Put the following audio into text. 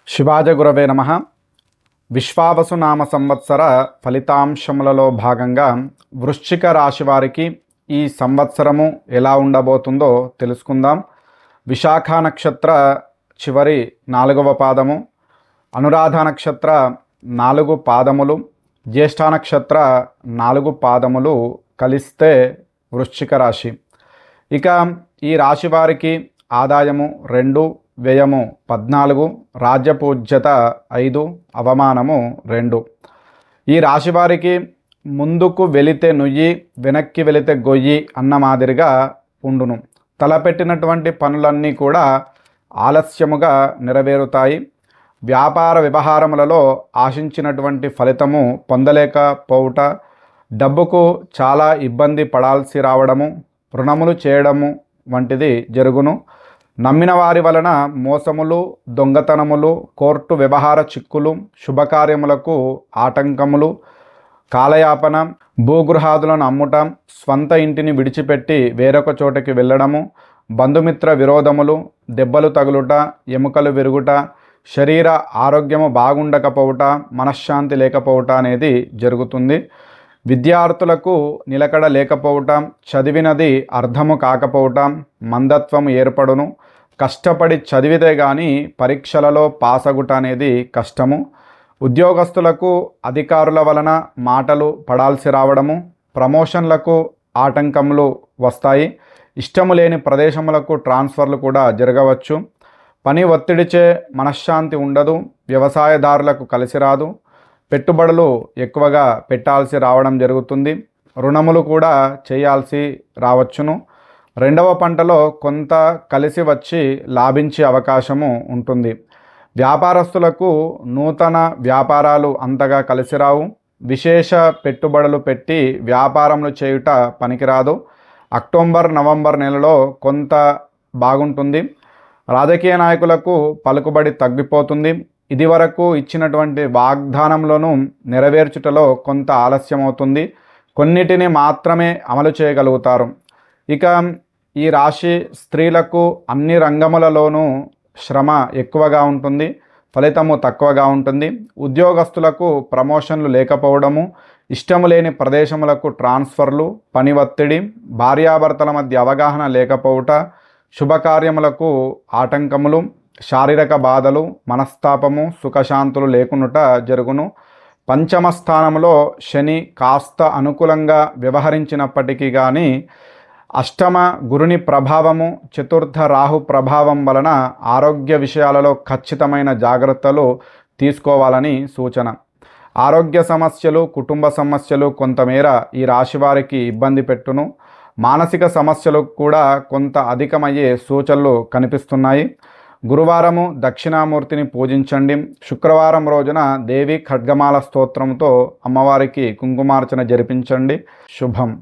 శివాజ గురవే నమః. విశ్వావసు నామ సంవత్సర ఫలితాంశములలో భాగంగా వృశ్చిక రాశి వారికి ఈ సంవత్సరము ఎలా ఉండబోతుందో తెలుసుకుందాం. విశాఖ నక్షత్ర చివరి 4వ పాదము, అనురాధ నక్షత్ర 4 పాదములు, జ్యేష్ఠ నక్షత్ర 4 పాదములు కలిస్తే వృశ్చిక రాశి. ఇక ఈ రాశి వారికి ఆదాయము 2, వ్యయము 14, రాజ్యపూజ్యత 5, అవమానము 2. ఈ రాశి వారికి ముందుకు వెళితే నుయ్యి, వెనక్కి వెళితే గొయ్యి అన్న మాదిరిగా ఉండును. తలపెట్టినటువంటి పనులన్నీ కూడా ఆలస్యముగా నెరవేరుతాయి. వ్యాపార వ్యవహారములలో ఆశించినటువంటి ఫలితము పొందలేకపోవుట, డబ్బుకు చాలా ఇబ్బంది పడాల్సి రావడము, రుణములు చేయడము వంటిది జరుగును. నమ్మిన వారి వలన మోసములు, దొంగతనములు, కోర్టు వ్యవహార చిక్కులు, శుభకార్యములకు ఆటంకములు, కాలయాపన, భూగృహాదులను అమ్ముట, స్వంత ఇంటిని విడిచిపెట్టి వేరొక చోటకి వెళ్ళడము, బంధుమిత్ర విరోధములు, దెబ్బలు తగులుట, ఎముకలు విరుగుట, శరీర ఆరోగ్యము బాగుండకపోవుట, మనశ్శాంతి లేకపోవుట అనేది జరుగుతుంది. విద్యార్థులకు నిలకడ లేకపోవటం, చదివినది అర్థము కాకపోవటం, మందత్వం ఏర్పడును. కష్టపడి చదివితే కానీ పరీక్షలలో పాసగుట అనేది కష్టము. ఉద్యోగస్తులకు అధికారుల వలన మాటలు పడాల్సి రావడము, ప్రమోషన్లకు ఆటంకములు వస్తాయి. ఇష్టము లేని ప్రదేశములకు ట్రాన్స్ఫర్లు కూడా జరగవచ్చు. పని ఒత్తిడిచే మనశ్శాంతి ఉండదు. వ్యవసాయదారులకు కలిసి రాదు. పెట్టుబడులు ఎక్కువగా పెట్టాల్సి రావడం జరుగుతుంది. రుణములు కూడా చేయాల్సి రావచ్చును. 2వ పంటలో కొంత కలిసి వచ్చి లాభించే అవకాశము ఉంటుంది. వ్యాపారస్తులకు నూతన వ్యాపారాలు అంతగా కలిసి రావు. విశేష పెట్టుబడులు పెట్టి వ్యాపారములు చేయుట పనికిరాదు. అక్టోబర్, నవంబర్ నెలలో కొంత బాగుంటుంది. రాజకీయ నాయకులకు పలుకుబడి తగ్గిపోతుంది. ఇదివరకు ఇచ్చినటువంటి వాగ్దానంలోనూ నెరవేర్చుటలో కొంత ఆలస్యం అవుతుంది. కొన్నిటిని మాత్రమే అమలు చేయగలుగుతారు. ఇక ఈ రాశి స్త్రీలకు అన్ని రంగములలోనూ శ్రమ ఎక్కువగా ఉంటుంది, ఫలితము తక్కువగా ఉంటుంది. ఉద్యోగస్తులకు ప్రమోషన్లు లేకపోవడము, ఇష్టము లేని ప్రదేశములకు ట్రాన్స్ఫర్లు, పని ఒత్తిడి, భార్యాభర్తల మధ్య అవగాహన లేకపోవుట, శుభకార్యములకు ఆటంకములు, శారీరక బాధలు, మనస్తాపము, సుఖశాంతులు లేకునుట జరుగును. పంచమ స్థానంలో శని కాస్త అనుకూలంగా వ్యవహరించినప్పటికీ కానీ అష్టమ గురుని ప్రభావము, చతుర్థ రాహు ప్రభావం వలన ఆరోగ్య విషయాలలో ఖచ్చితమైన జాగ్రత్తలు తీసుకోవాలని సూచన. ఆరోగ్య సమస్యలు, కుటుంబ సమస్యలు కొంతమేర ఈ రాశి వారికి ఇబ్బంది పెట్టును. మానసిక సమస్యలు కూడా కొంత అధికమయ్యే సూచనలు కనిపిస్తున్నాయి. గురువారము దక్షిణామూర్తిని పూజించండి. శుక్రవారం రోజున దేవి ఖడ్గమాల స్తోత్రంతో అమ్మవారికి కుంకుమార్చన జరిపించండి. శుభం.